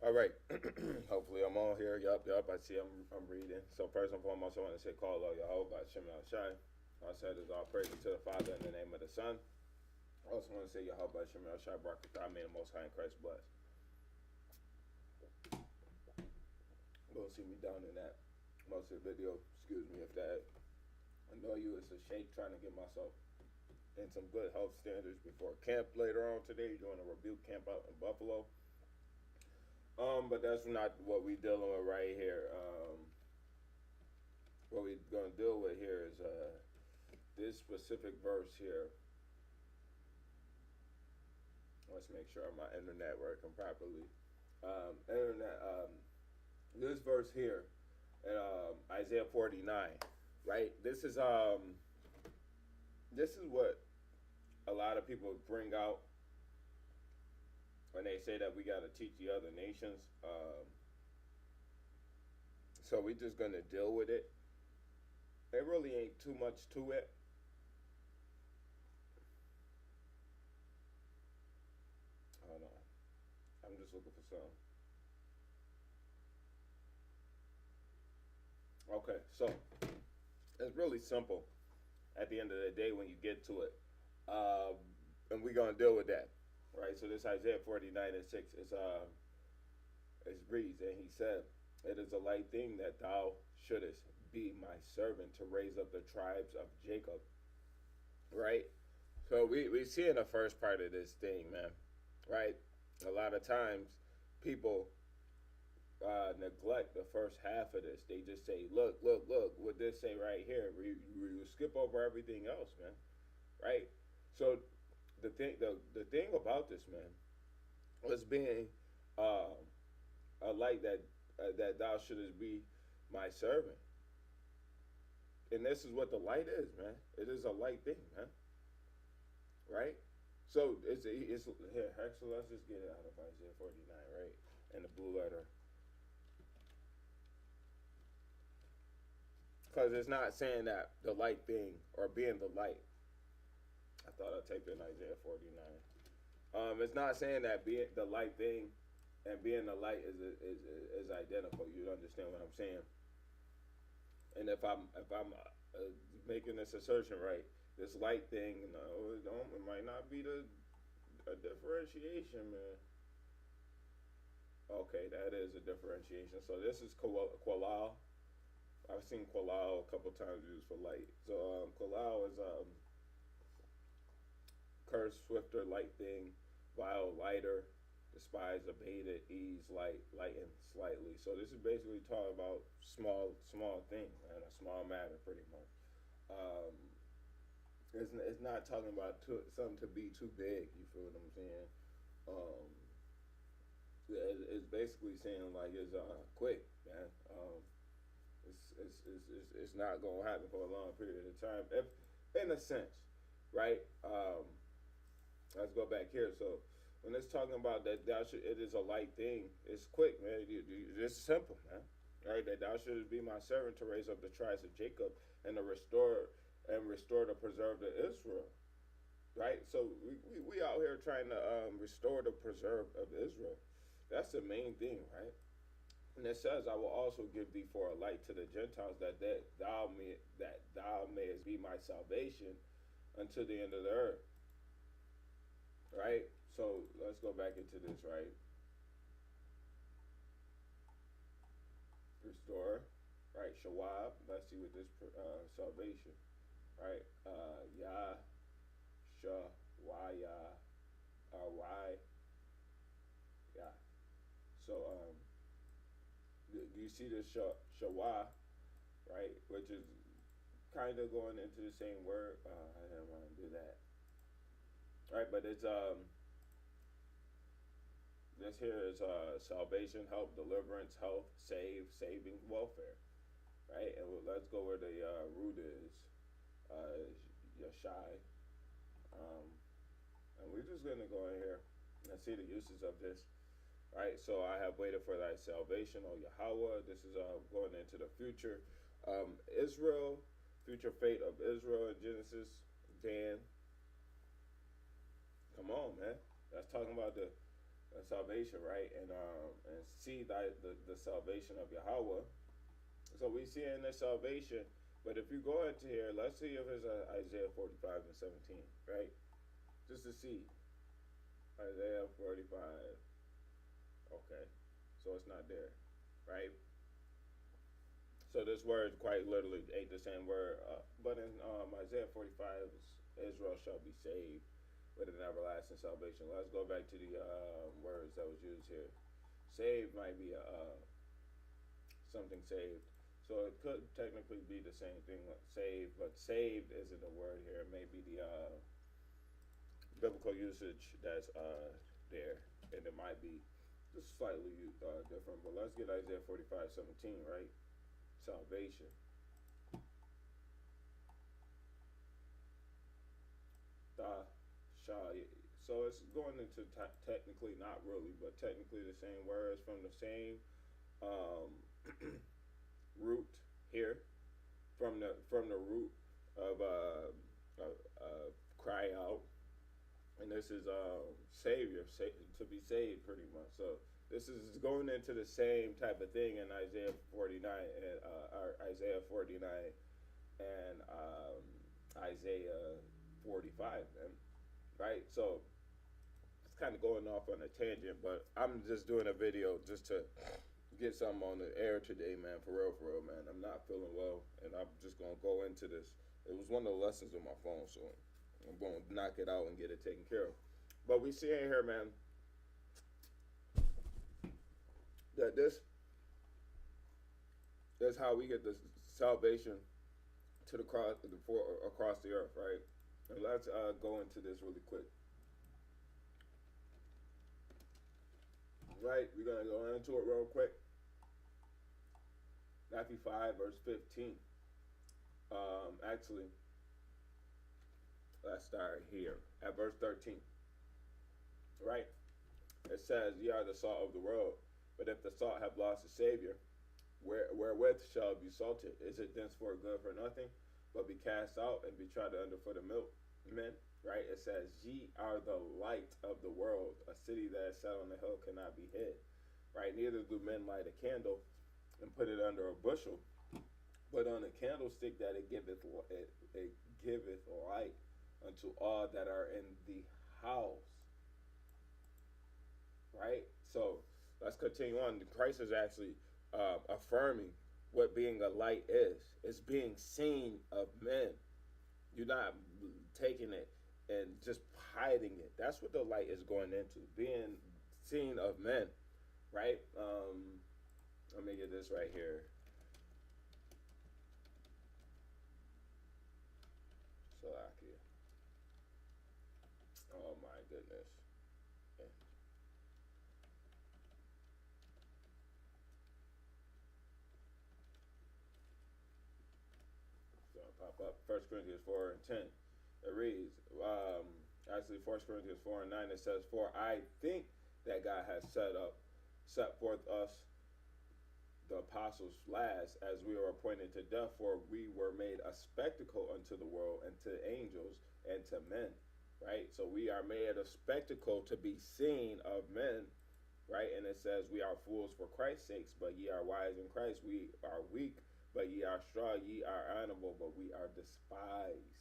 All right. Hopefully I'm on here. Yup. I see I'm reading. So first and foremost, I want to say call all Yahweh by Shem Shai. I said is all praise to the Father in the name of the Son. I also want to say Yahweh by Shem Shai Barakatah, may the Most High in Christ bless. Don't see me down in that most of the video. Excuse me if that annoy you. It's a shake trying to get myself in some good health standards before camp later on today. Doing a rebuke camp out in Buffalo. But that's not what we dealing with right here. What we gonna deal with here is this specific verse here. Let's make sure my internet working properly. This verse here in Isaiah 49, right? This is what a lot of people bring out when they say that we got to teach the other nations. So we're just going to deal with it. There really ain't too much to it. Hold on. I'm just looking for some. Okay, so it's really simple at the end of the day when you get to it. And we're going to deal with that. Right, so this Isaiah 49:6 is reads, and he said, "It is a light thing that thou shouldest be my servant to raise up the tribes of Jacob." Right, so we see in the first part of this thing, man. Right, a lot of times people neglect the first half of this. They just say, "Look, what this say right here." We skip over everything else, man. Right, so. The thing about this, man, was being a light that thou shouldest be my servant, and this is what the light is, man. It is a light thing, man. Right? So it's here. Actually, let's just get it out of Isaiah 49, right? And the blue letter, because it's not saying that the light thing or being the light. I thought I typed in Isaiah 49. It's not saying that being the light thing and being the light is identical. You understand what I'm saying? And if I'm making this assertion right, this light thing, no, it might not be a differentiation, man. Okay, that is a differentiation. So this is Qualal. I've seen Qualal a couple times used for light. So Qualal is curse, swifter, light thing, vile, lighter, despise, abated, ease, lighten, slightly. So this is basically talking about small thing, man, a small matter, pretty much. It's not talking about something to be too big. You feel what I'm saying? It's basically saying like it's quick, man. It's not gonna happen for a long period of time, if in a sense, right? Let's go back here. So when it's talking about that it is a light thing, it's quick, man. It's simple, man. Right? That thou shouldest be my servant to raise up the tribes of Jacob and to restore the preserve of Israel. Right? So we out here trying to restore the preserve of Israel. That's the main thing, right? And it says, "I will also give thee for a light to the Gentiles, that thou mayest be my salvation unto the end of the earth." Right? So let's go back into this, right? Restore, right? Shawab. Let's see what this salvation, right? Yah, Shah, Waya, Y, yeah. So do you see this Shawah, right? Which is kind of going into the same word. I didn't want to do that. Right, but it's this here is salvation, help, deliverance, health, saving, welfare, right? And let's go where the root is, Yashai, and we're just gonna go in here and see the uses of this, right? So I have waited for thy salvation, O Yahweh. This is going into the future, Israel, future fate of Israel in Genesis, Dan. Come on, man. That's talking about the salvation, right? And see the salvation of Yahweh. So we see in the salvation. But if you go into here, let's see if it's Isaiah 45 and 17, right? Just to see. Isaiah 45. Okay. So it's not there, right? So this word quite literally ain't the same word. But in Isaiah 45, Israel shall be saved with an everlasting salvation. Let's go back to the words that was used here. Saved might be something saved. So it could technically be the same thing, like saved, but saved isn't a word here. It may be the biblical usage that's there, and it might be just slightly different. But let's get Isaiah 45:17, right? Salvation. Da, sha. So it's going into technically, not really, but technically the same words from the same um, root here, from the root of cry out, and this is savior, to be saved, pretty much. So this is going into the same type of thing in Isaiah 49 and Isaiah 49 and Isaiah 45, man. Right? So it's kind of going off on a tangent, but I'm just doing a video just to get something on the air today, man. For real, man. I'm not feeling well, and I'm just gonna go into this. It was one of the lessons on my phone, so I'm gonna knock it out and get it taken care of. But we see in here, man, that that's how we get the salvation to the cross, across the earth, right? And let's go into this really quick. Right, we're gonna go into it real quick. Matthew 5, verse 15. Actually, let's start here at verse 13. Right? It says, "Ye are the salt of the world, but if the salt have lost its savior, wherewith shall it be salted? Is it thenceforth good for nothing, but be cast out and be trodden under foot of milk?" Amen. Right? It says, "Ye are the light of the world. A city that is set on the hill cannot be hid." Right? Neither do men light a candle and put it under a bushel, but on a candlestick, that it giveth light unto all that are in the house. Right? So let's continue on. Christ is actually affirming what being a light is. It's being seen of men. You're not taking it and just hiding it. That's what the light is going into. Being seen of men. Right? Let me get this right here. Slovakia. Oh my goodness. Okay. So I'll pop up 1 Corinthians 4 and 10. It reads, actually 1 Corinthians 4 and 9, it says, "For I think that God has set forth us the apostles last, as we are appointed to death, for we were made a spectacle unto the world and to angels and to men." Right? So we are made a spectacle to be seen of men. Right? And it says, "We are fools for Christ's sakes, but ye are wise in Christ. We are weak, but ye are strong. Ye are honorable, but we are despised."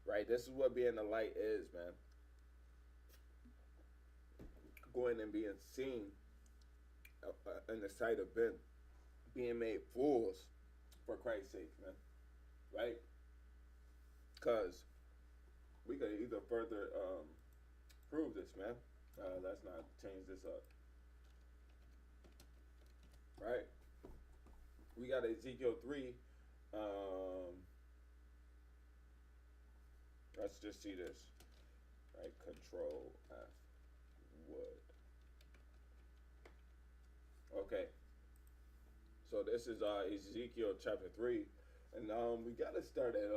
Right? This is what being the light is, man. Going and being seen in the sight of men. Being made fools for Christ's sake, man. Right? Because we could either further prove this, man. Let's not change this up. Right? We got Ezekiel 3. Let's just see this. Right? Control F. Wood. Okay. So this is Ezekiel chapter 3. And we got to start at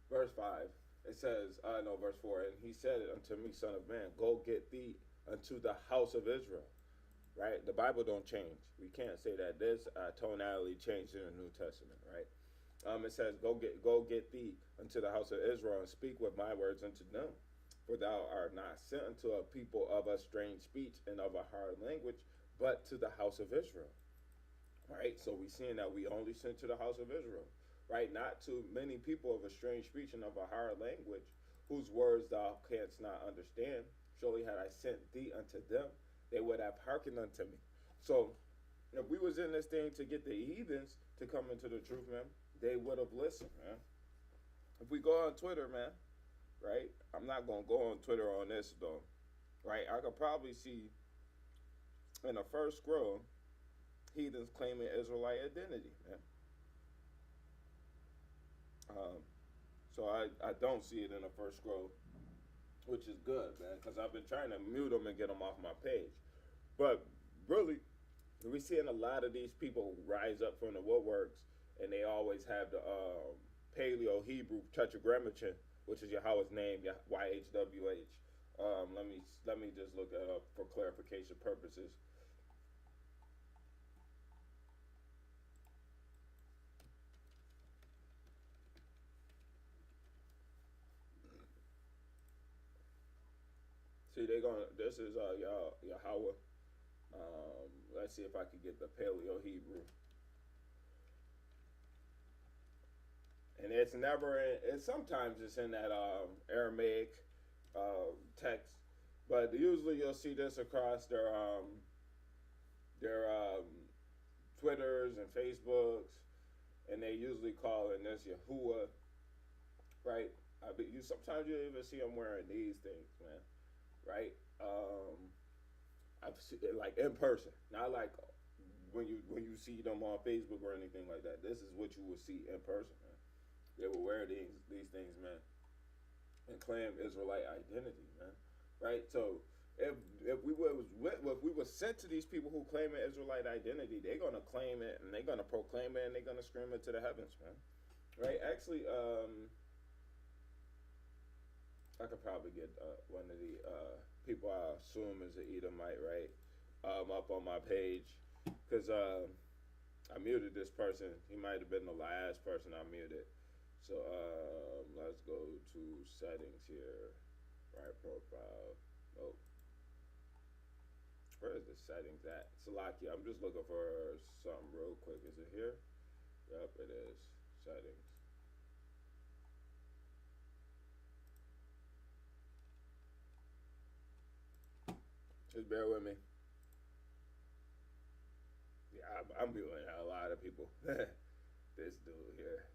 verse 5. It says, no, verse 4. "And he said unto me, Son of man, go get thee unto the house of Israel." Right? The Bible don't change. We can't say that. This tonality changed in the New Testament, right? It says, go get thee unto the house of Israel, and speak with my words unto them. For thou art not sent unto a people of a strange speech and of a hard language, but to the house of Israel. Right? So we seeing that we only sent to the house of Israel. Right? Not to many people of a strange speech and of a hard language, whose words thou canst not understand. Surely had I sent thee unto them, they would have hearkened unto me. So if we was in this thing to get the heathens to come into the truth, man, they would have listened, man. If we go on Twitter, man, right? I'm not gonna go on Twitter on this though, right? I could probably see in the first scroll heathens claiming Israelite identity, man. So I don't see it in the first scroll, which is good, man, because I've been trying to mute them and get them off my page. But really, we're seeing a lot of these people rise up from the woodworks, and they always have the Paleo Hebrew Tetragrammaton, which is Yahweh's name, YHWH. Let me just look that up for clarification purposes. See, they gonna. This is Yahweh. Let's see if I can get the Paleo Hebrew. And it's never in. It's sometimes it's in that Aramaic text, but usually you'll see this across their Twitters and Facebooks, and they usually call in this Yahuwah, right? You sometimes you even see them wearing these things, man, right? I've seen it like in person, not like when you see them on Facebook or anything like that. This is what you will see in person, man. They will wear these things, man, and claim Israelite identity, man, right? So if we were sent to these people who claim an Israelite identity, they're gonna claim it and they're gonna proclaim it and they're gonna scream it to the heavens, man, right? Actually, I could probably get one of the people I assume is an Edomite, right, up on my page, because I muted this person. He might have been the last person I muted. So let's go to settings here, right, profile. Nope. Where is the settings at? Salakia. I'm just looking for something real quick. Is it here? Yep, it is. Settings. Just bear with me. Yeah, I'm viewing a lot of people. This dude here.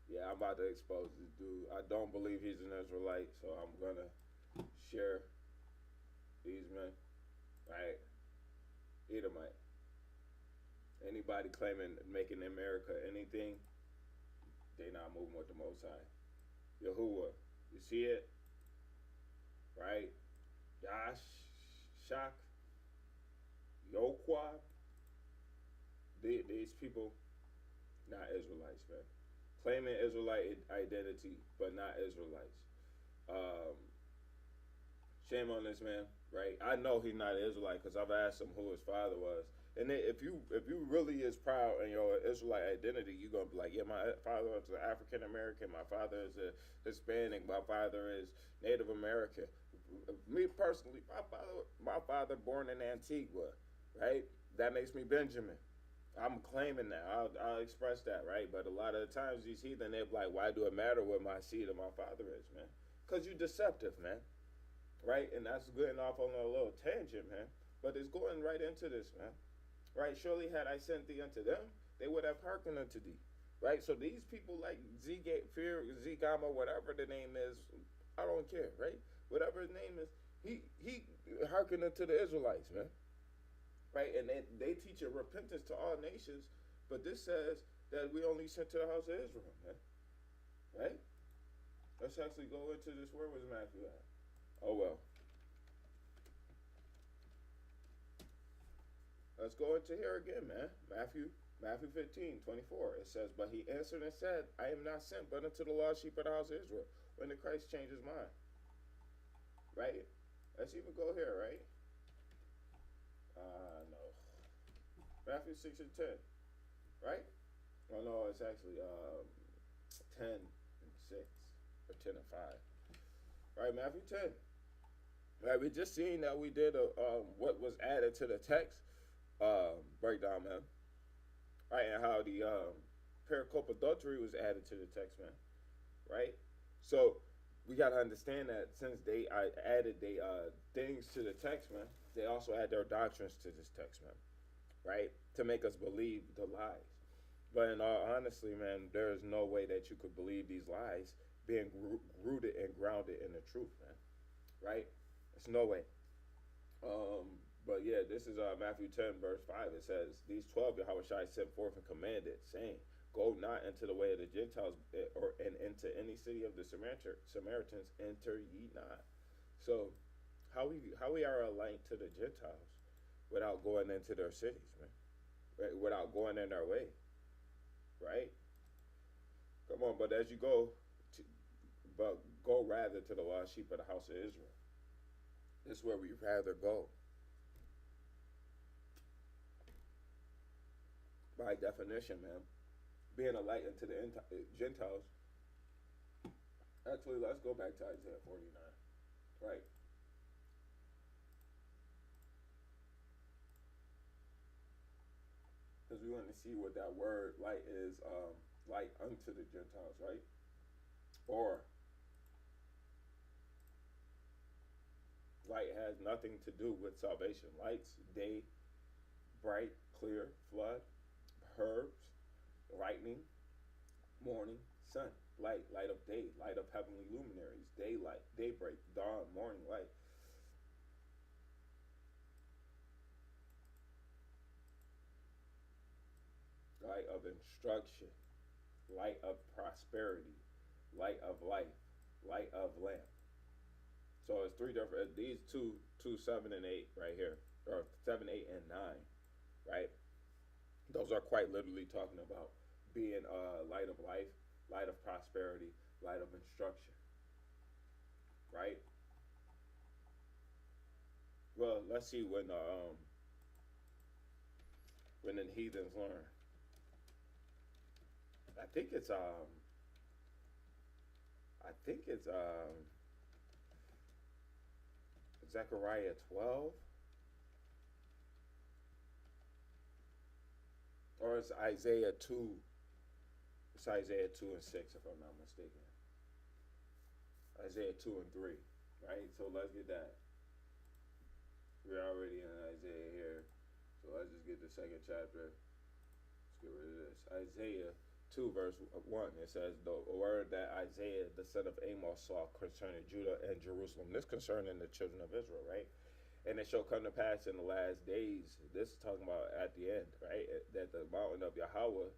Yeah, I'm about to expose this dude. I don't believe he's an Israelite, so I'm gonna share these men. Right? Edomite. Anybody claiming making America anything, they not moving with the Most High. Yahuwah. You see it? Right? Yash, Shak, Yoquab. These people, not Israelites, man. Claiming Israelite identity, but not Israelites. Shame on this man, right? I know he's not an Israelite because I've asked him who his father was. And if you really is proud in your Israelite identity, you're gonna be like, yeah, my father is an African American, my father is a Hispanic, my father is Native American. Me personally, my father born in Antigua, right? That makes me Benjamin. I'm claiming that. I'll express that, right? But a lot of the times these heathen, they're like, why do it matter what my seed of my father is, man? Because you're deceptive, man. Right? And that's getting off on a little tangent, man. But it's going right into this, man. Right? Surely had I sent thee unto them, they would have hearkened unto thee. Right? So these people like Z-Gamma, whatever the name is, I don't care, right? Whatever his name is, he hearkened unto the Israelites, man. Right? And they teach a repentance to all nations, but this says that we only sent to the house of Israel, man. Right? Let's actually go into this. Where was Matthew at? Oh, well. Let's go into here again, man. Matthew 15:24. It says, but he answered and said, I am not sent but unto the lost sheep of the house of Israel. When did Christ change his mind? Right? Let's even go here, right? No. Matthew 6:10. Right? Oh, no, it's actually 10:6 or 10:5. Right, Matthew 10. Right, we just seen that we did what was added to the text breakdown, man. Right, and how the pericope adultery was added to the text, man. Right, so we gotta understand that since they added they things to the text, man, they also add their doctrines to this text, man. Right, to make us believe the lies. But in all honesty, man, there is no way that you could believe these lies being rooted and grounded in the truth, man. Right? There's no way. But yeah, this is Matthew 10, verse 5. It says, "These 12 Yahushua sent forth and commanded, saying, Go not into the way of the Gentiles, and into any city of the Samaritans enter ye not." So, how we are a light to the Gentiles without going into their cities, man? Right? Without going in their way, right? Come on, but as you go, to, but go rather to the lost sheep of the house of Israel. This is where we rather go. By definition, man, being a light unto the Gentiles. Actually, let's go back to Isaiah 49. Right. Because we want to see what that word light is, light unto the Gentiles, right? Or light has nothing to do with salvation. Light's day, bright, clear, flood, herbs, lightning, morning, sun, light, light of day, light of heavenly luminaries, daylight, daybreak, dawn, morning light. Light of instruction, light of prosperity, light of life, light of lamp. So it's three different. These two, 7 and 8 right here, or 7, 8, and 9, right? Those are quite literally talking about being light of life, light of prosperity, light of instruction, right? Well, let's see when the heathens learn. I think it's Zechariah 12, or it's Isaiah 2. It's Isaiah 2 and 6, if I'm not mistaken. Isaiah 2 and 3, right? So let's get that. We're already in Isaiah here, so let's just get the second chapter. Let's get rid of this. Isaiah 2, verse 1. It says, "The word that Isaiah, the son of Amos, saw concerning Judah and Jerusalem." This concerning the children of Israel, right? "And it shall come to pass in the last days," this is talking about at the end, right? "That the mountain of Yahweh's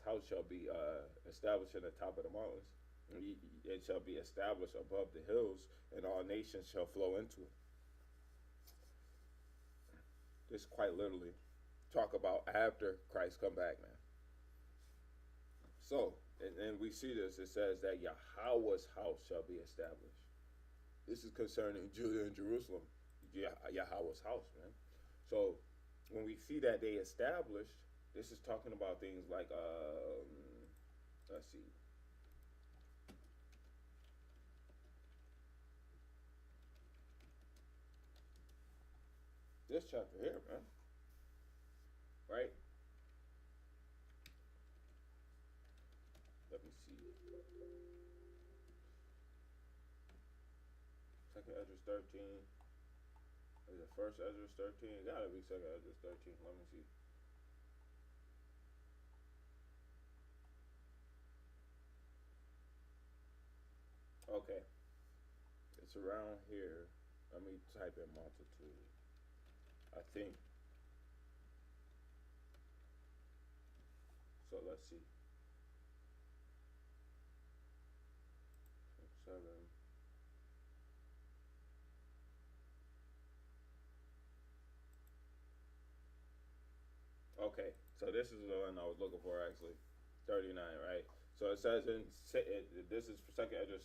house shall be established in the top of the mountains. It shall be established above the hills, and all nations shall flow into it." This quite literally talk about after Christ come back, man. So, and we see this. It says that Yahweh's house shall be established. This is concerning Judah and Jerusalem, Yahweh's house, man. So, when we see that they established, this is talking about things like, let's see. This chapter here, man. Right? Let me see. Second Ezra 13. Is it first Ezra 13? It gotta be second Ezra 13. Let me see. Okay. It's around here. Let me type in multitude. I think. So let's see. 7. Okay, so this is the one I was looking for actually. 39, right? So it says this is second Ezra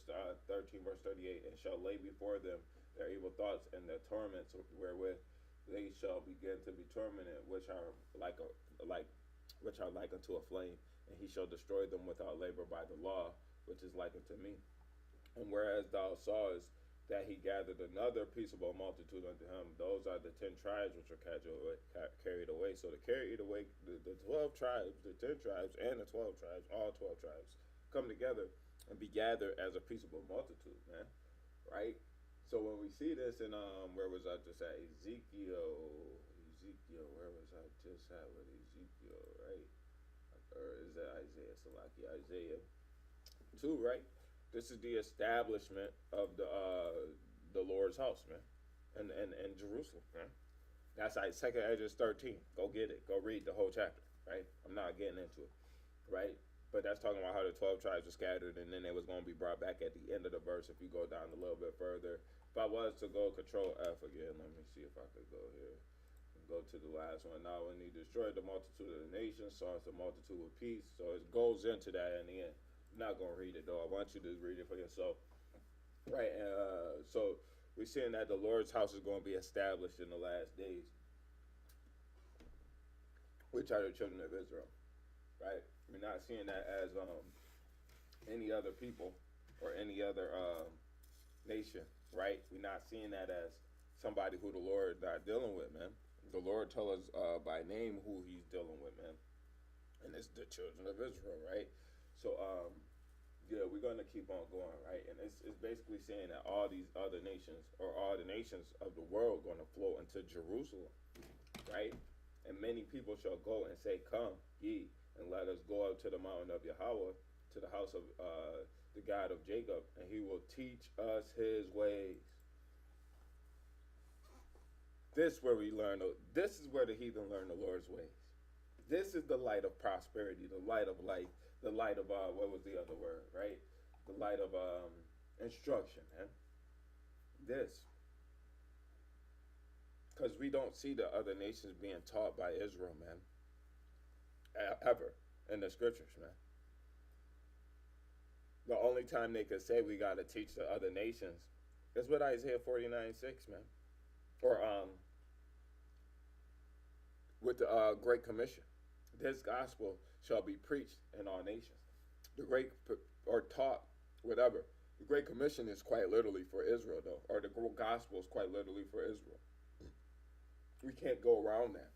13 verse 38, "And shall lay before them their evil thoughts and their torments wherewith they shall begin to be tormented, which are like unto a flame, and he shall destroy them without labor by the law, which is like unto me." And whereas thou sawest that he gathered another peaceable multitude unto him, those are the 10 tribes which are carried away. So the carried away, the 12 tribes, the 10 tribes, and the 12 tribes, all 12 tribes, come together and be gathered as a peaceable multitude, man. Right? So when we see this in where was I just at? Ezekiel, where was I just at with Ezekiel, right? Or is that Isaiah? Salaki, Isaiah 2, right? This is the establishment of the Lord's house, man, and Jerusalem, man. That's like Second Ezra 13. Go get it. Go read the whole chapter, right? I'm not getting into it, right? But that's talking about how the 12 tribes were scattered, and then they was going to be brought back at the end of the verse. If you go down a little bit further, if I was to go Control F again, let me see if I could go here. Go to the last one. Now, when he destroyed the multitude of the nations, saw the multitude with peace. So it goes into that in the end. I'm not going to read it, though. I want you to read it for yourself. Right. So we're seeing that the Lord's house is going to be established in the last days, which are the children of Israel. Right. We're not seeing that as any other people or any other nation. Right. We're not seeing that as somebody who the Lord not dealing with, man. The Lord tell us by name who he's dealing with, man. And it's the children of Israel, right? So, yeah, we're going to keep on going, right? And it's basically saying that all these other nations, or all the nations of the world, going to flow into Jerusalem, right? And many people shall go and say, come, ye, and let us go up to the mountain of Yahweh, to the house of the God of Jacob, and he will teach us his ways. This is where this is where the heathen learn the Lord's ways. This is the light of prosperity, the light of life, the light of what was the other word, right? The light of instruction, man. This, because we don't see the other nations being taught by Israel, man, ever in the scriptures, man. The only time they could say we got to teach the other nations is with Isaiah 49:6, man. Or with the Great Commission. This gospel shall be preached in all nations. The great, or taught, whatever. The Great Commission is quite literally for Israel, though. Or the gospel is quite literally for Israel. We can't go around that.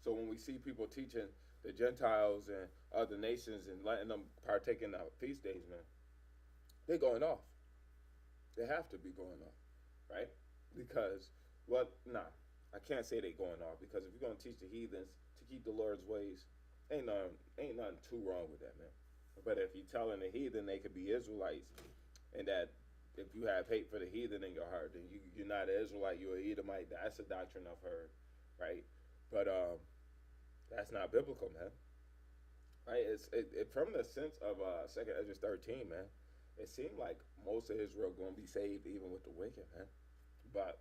So when we see people teaching the Gentiles and other nations and letting them partake in the feast days, man, they're going off. They have to be going off, right? Because, I can't say they going off, because if you're going to teach the heathens to keep the Lord's ways, ain't nothing too wrong with that, man. But if you're telling the heathen they could be Israelites, and that if you have hate for the heathen in your heart, then you're not an Israelite, you're an Edomite. That's a doctrine I've heard, right? But that's not biblical, man. Right? It from the sense of 2 Ezra 13, man. It seemed like most of Israel going to be saved, even with the wicked, man. But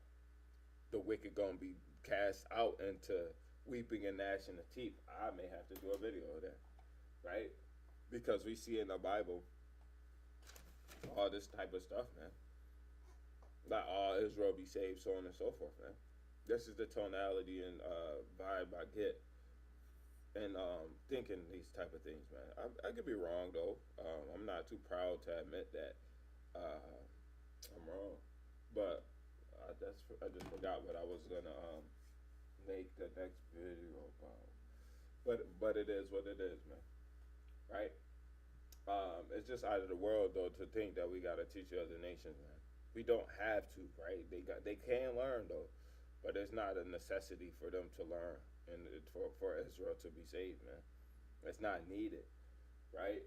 the wicked going to be cast out into weeping and gnashing of teeth. I may have to do a video of that, right? Because we see in the Bible all this type of stuff, man. Like all Israel be saved, so on and so forth, man. This is the tonality and vibe I get and thinking these type of things, man. I could be wrong, though. I'm not too proud to admit that I'm wrong. But I just forgot what I was gonna make the next video about. But it is what it is, man. Right? It's just out of the world, though, to think that we gotta teach the other nations, man. We don't have to, right? They can learn, though, but it's not a necessity for them to learn and for Israel to be saved, man. It's not needed, right?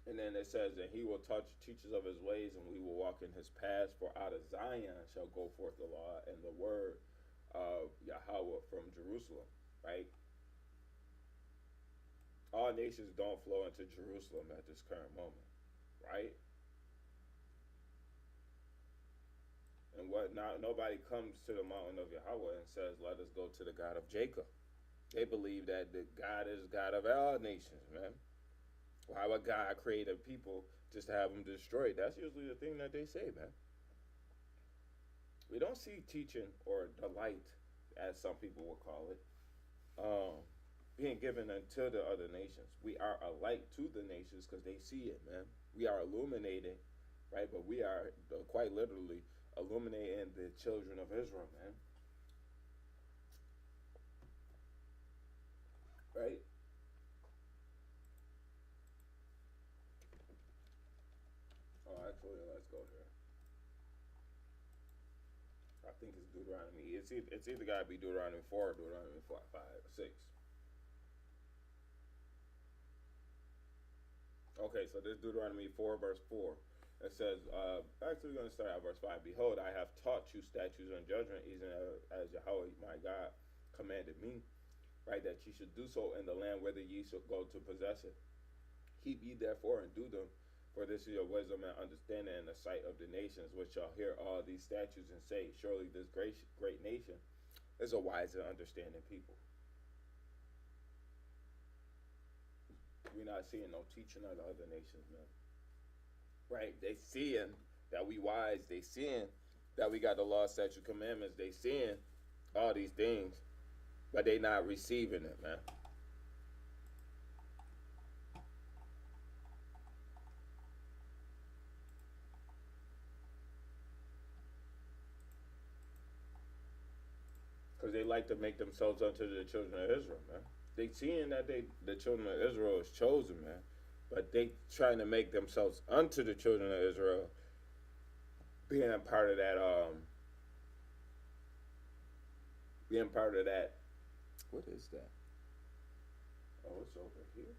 And then it says that he will teach us of his ways, and we will walk in his paths. For out of Zion shall go forth the law and the word of Yahweh from Jerusalem, right? All nations don't flow into Jerusalem at this current moment, right? And nobody comes to the mountain of Yahweh and says, let us go to the God of Jacob. They believe that the God is God of all nations, man. Why would God create a people just to have them destroyed? That's usually the thing that they say, man. We don't see teaching or delight, as some people will call it, being given unto the other nations. We are a light to the nations because they see it, man. We are illuminated right? But we are quite literally illuminating the children of Israel, man, right? Oh, actually, let's go here. I think it's Deuteronomy. It's either got to be Deuteronomy 4 or Deuteronomy 5, 6. Okay, so this Deuteronomy 4, verse 4. It says, actually, we're going to start at verse 5. Behold, I have taught you statutes and judgment, even as Yahweh my God commanded me, right? That ye should do so in the land whither ye shall go to possess it. Keep ye therefore and do them, for this is your wisdom and understanding in the sight of the nations, which shall hear all these statutes and say, surely this great nation is a wise and understanding people. We're not seeing no teaching of the other nations, man. Right? They seeing that we wise. They seeing that we got the law, statute, commandments. They seeing all these things, but they not receiving it, man. Because they like to make themselves unto the children of Israel, man. They seeing that the children of Israel is chosen, man, but they trying to make themselves unto the children of Israel, being a part of that, being part of that. What is that? Oh, it's over here.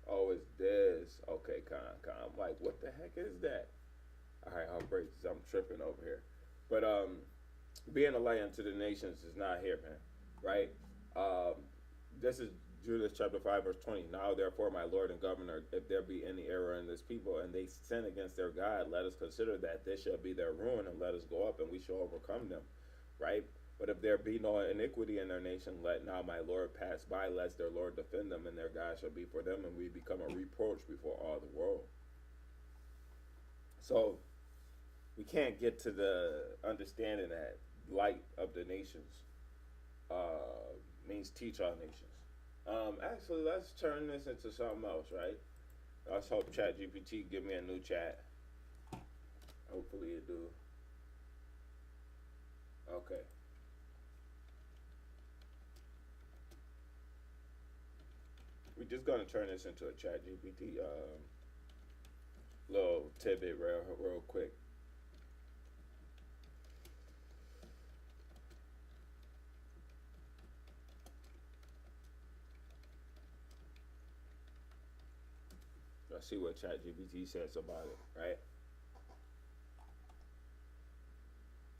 Oh, it's this. Okay, I'm like, what the heck is that? All right, I'll break this. I'm tripping over here. But being a light unto the nations is not here, man. Right? This is Judas chapter 5, verse 20. Now, therefore, my Lord and Governor, if there be any error in this people, and they sin against their God, let us consider that this shall be their ruin, and let us go up, and we shall overcome them. Right? But if there be no iniquity in their nation, let now my Lord pass by, lest their Lord defend them, and their God shall be for them, and we become a reproach before all the world. So, we can't get to the understanding that light of the nations means teach all nations. Actually, let's turn this into something else, right? Let's hope ChatGPT give me a new chat. Hopefully it do. Okay. We're just gonna turn this into a ChatGPT little tidbit real quick. Let's see what ChatGPT says about it, right?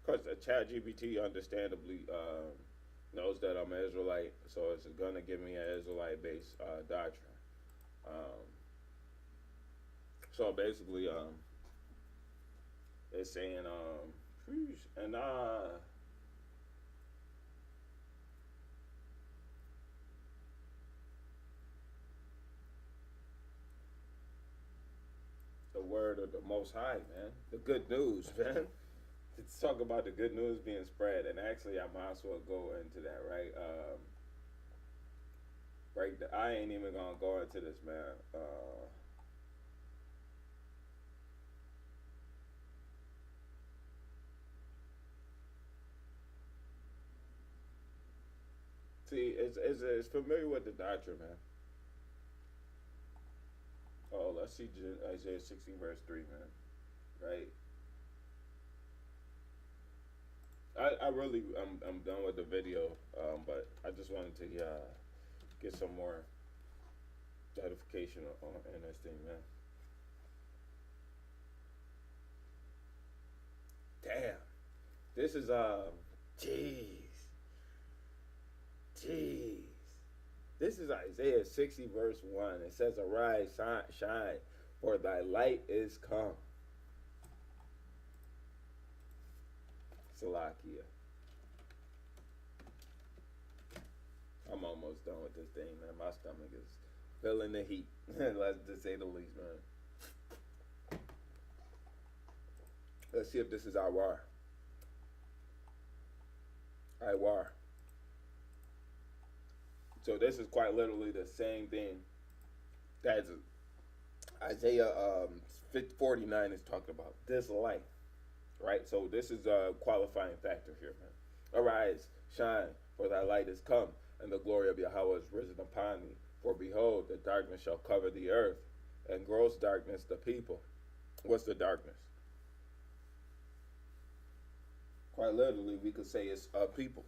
Because ChatGPT understandably knows that I'm an Israelite, so it's gonna give me an Israelite-based doctrine. Um, so basically, it's saying, and the word of the Most High, man, the good news, man. Let's talk about the good news being spread, and actually, I might as well go into that, right? Right, I ain't even gonna go into this, man. See, it's familiar with the doctrine, man. Oh, let's see Isaiah 16 verse 3, man. Right. I really I'm done with the video, but I just wanted to get some more edification in this thing, man. Damn, this is jeez, jeez. This is Isaiah 60 verse 1. It says, "Arise, shine, for thy light is come." Salakia. I'm almost done with this thing, man. My stomach is feeling the heat. Let's just say the least, man. Let's see if this is our war. War. So this is quite literally the same thing that's Isaiah 49 is talking about this light, right? So this is a qualifying factor here, man. Arise, shine, for thy light is come, and the glory of Yahweh is risen upon thee. For behold, the darkness shall cover the earth, and gross darkness the people. What's the darkness? Quite literally, we could say it's a people.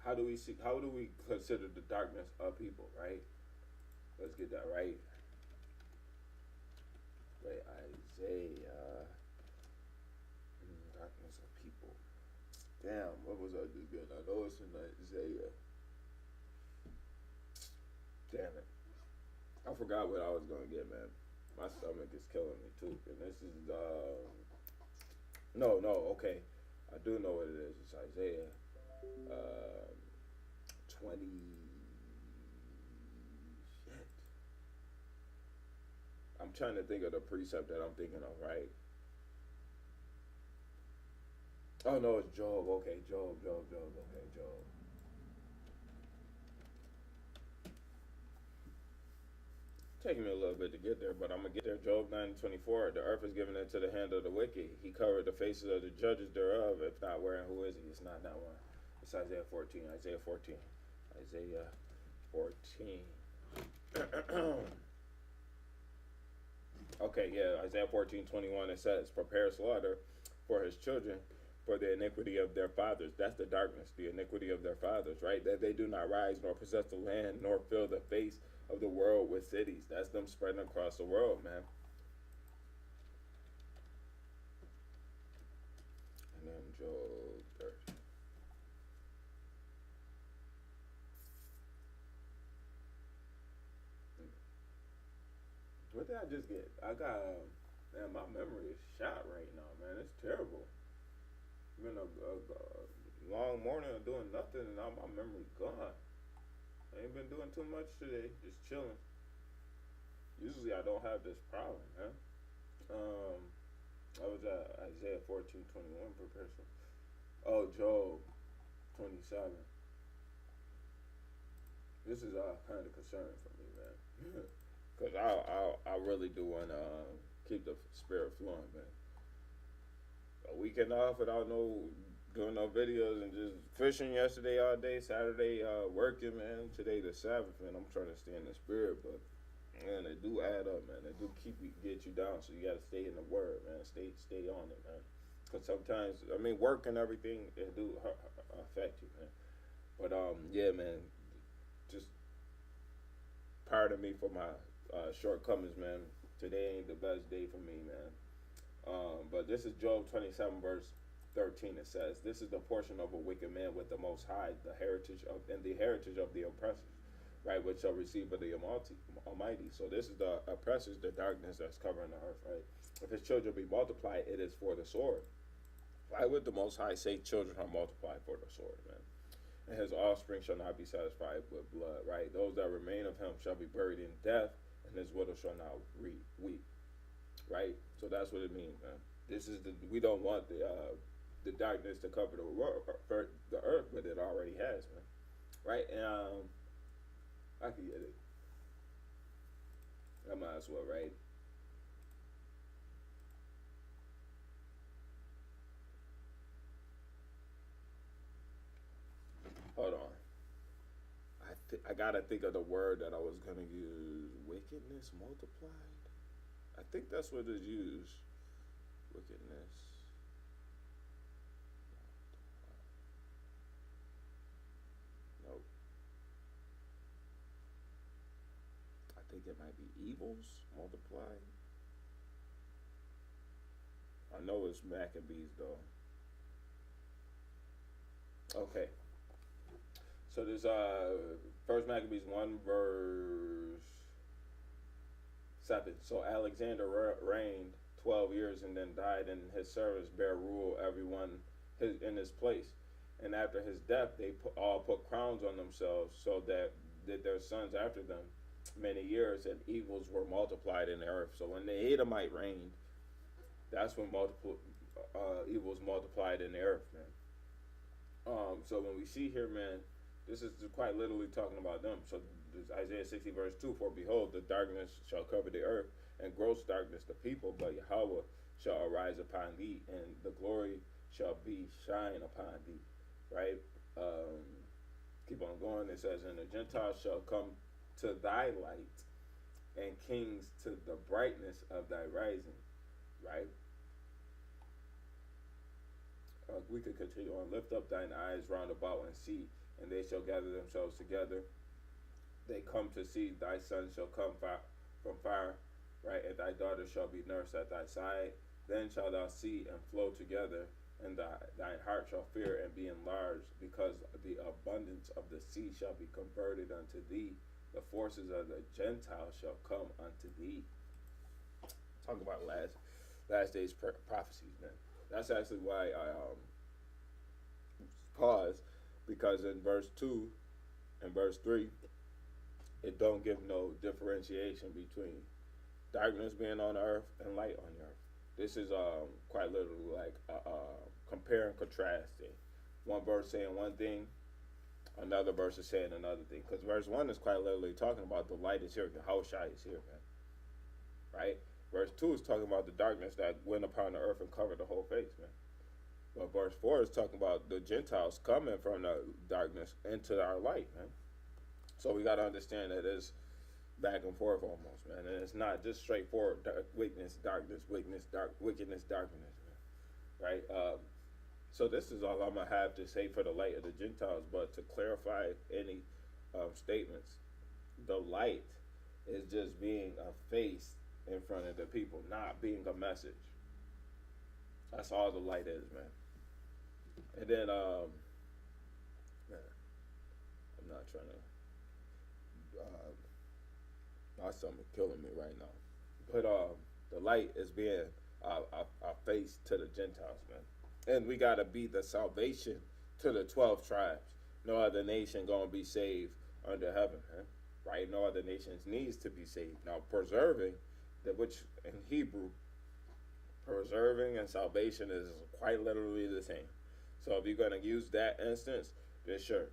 How do we see? How do we consider the darkness a people? Right. Let's get that right. Wait, Isaiah. Darkness of people. Damn, what was I just getting? I know it's in Isaiah. Damn it. I forgot what I was gonna get, man. My stomach is killing me too. And this is no, okay. I do know what it is. It's Isaiah 20. Shit. I'm trying to think of the precept that I'm thinking of, right? Oh no, it's Job. Okay, Job. Okay, Job. Taking me a little bit to get there, but I'm gonna get there. Job 9:24. The earth is given into the hand of the wicked. He covered the faces of the judges thereof. If not where and who is he? It's not that one. It's Isaiah 14. Isaiah 14. Isaiah 14. Okay, yeah, Isaiah 14:21. It says, "Prepare slaughter for his children, for the iniquity of their fathers." That's the darkness, the iniquity of their fathers, right? That they do not rise nor possess the land nor fill the face of the world with cities. That's them spreading across the world, man. And then Job 30. What did I just get? I got, man, my memory is shot right now, man. It's terrible. It's been a long morning of doing nothing, and now my memory's gone. I ain't been doing too much today, just chilling. Usually I don't have this problem, man. I was at Isaiah 14:21 preparation. Oh, Job 27. This is kind of concerning for me, man. Because I really do want to keep the spirit flowing, man. A weekend off without doing no videos and just fishing yesterday all day, Saturday working, man. Today the Sabbath, man. I'm trying to stay in the spirit, but man, they do add up, man. They do get you down, so you got to stay in the word, man. Stay on it, man. Because sometimes, I mean, work and everything, it do affect you, man. But yeah, man. Just pardon me for my shortcomings, man. Today ain't the best day for me, man. But this is Job 27, verse 13. It says, "This is the portion of a wicked man with the Most High, the heritage of the oppressors, right, which shall receive of the Almighty." So this is the oppressors, the darkness that's covering the earth, right? If his children be multiplied, it is for the sword. Why would the Most High say children are multiplied for the sword, man? And his offspring shall not be satisfied with blood, right? Those that remain of him shall be buried in death, and his widow shall not weep, right? So that's what it means, man. We don't want the darkness to cover the earth, but it already has, man. Right? And I can get it. I might as well, right? Hold on. I gotta think of the word that I was gonna use. Wickedness multiplied. I think that's what it used. Wickedness. Nope. I think it might be evils multiplied. I know it's Maccabees though. Okay. So this First Maccabees 1 verse 7. So Alexander reigned 12 years and then died, and his servants bare rule everyone in his place. And after his death, they all put crowns on themselves, so that their sons after them many years, and evils were multiplied in the earth. So when the Edomite reigned, that's when evils multiplied in the earth, man. So when we see here, man, this is quite literally talking about them. So Isaiah 60 verse 2, for behold, the darkness shall cover the earth, and gross darkness the people, but Yahweh shall arise upon thee, and the glory shall be shine upon thee. Right? Keep on going. It says, and the Gentiles shall come to thy light, and kings to the brightness of thy rising. Right? We could continue on. Lift up thine eyes round about and see, and they shall gather themselves together. They come to see. Thy son shall come from far, right? And thy daughter shall be nursed at thy side. Then shalt thou see and flow together, and thine heart shall fear and be enlarged, because the abundance of the sea shall be converted unto thee. The forces of the Gentiles shall come unto thee. Talk about last days prophecies, man. That's actually why I paused, because in verse 2 and verse 3, it don't give no differentiation between darkness being on the earth and light on the earth. This is quite literally like compare and contrasting. One verse saying one thing, another verse is saying another thing. Because verse 1 is quite literally talking about the light is here, the Yahushua is here, man. Right? Verse 2 is talking about the darkness that went upon the earth and covered the whole face, man. But verse 4 is talking about the Gentiles coming from the darkness into our light, man. So we got to understand that it's back and forth almost, man. And it's not just straightforward wickedness, darkness, wickedness, darkness, man. Right? So this is all I'm going to have to say for the light of the Gentiles. But to clarify any statements, the light is just being a face in front of the people, not being a message. That's all the light is, man. And then, man, I'm not trying to, my stomach killing me right now. But the light is being a face to the Gentiles, man. And we got to be the salvation to the 12 tribes. No other nation going to be saved under heaven, man. Right? No other nations needs to be saved. Now, preserving, which in Hebrew, preserving and salvation is quite literally the same. So if you're going to use that instance, then sure,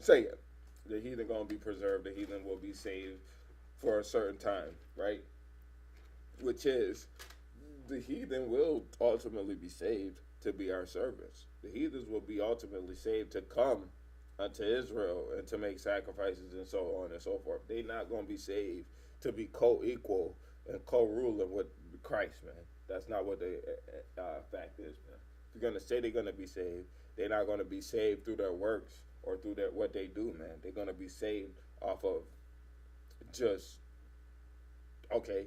say it. The heathen going to be preserved. The heathen will be saved for a certain time, right? Which is, the heathen will ultimately be saved to be our servants. The heathens will be ultimately saved to come unto Israel and to make sacrifices and so on and so forth. They're not going to be saved to be co-equal and co-ruling with Christ, man. That's not what the fact is, man. If you're going to say they're going to be saved, they're not going to be saved through their works or through what they do, man. They're going to be saved off of just, okay,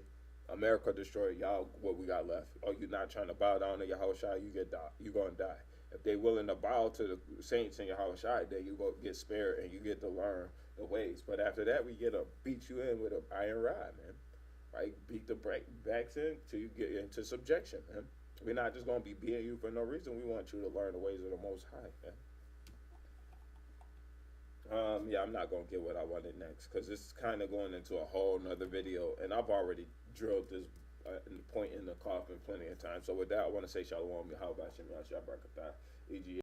America destroyed y'all, what we got left. Oh, you're not trying to bow down to Yahushua, you're going to die. If they're willing to bow to the saints in Yahushua, then you go get spared and you get to learn the ways. But after that, we get to beat you in with an iron rod, man. Right? Beat the backs in till you get into subjection, man. We're not just going to be beating you for no reason. We want you to learn the ways of the Most High, man. Yeah, I'm not going to get what I wanted next, because it's kind of going into a whole nother video, and I've already drilled this point in the coffin plenty of times. So with that, I want to say Shalom, Yahweh, Shem Yahshua, Barakatah, E.G.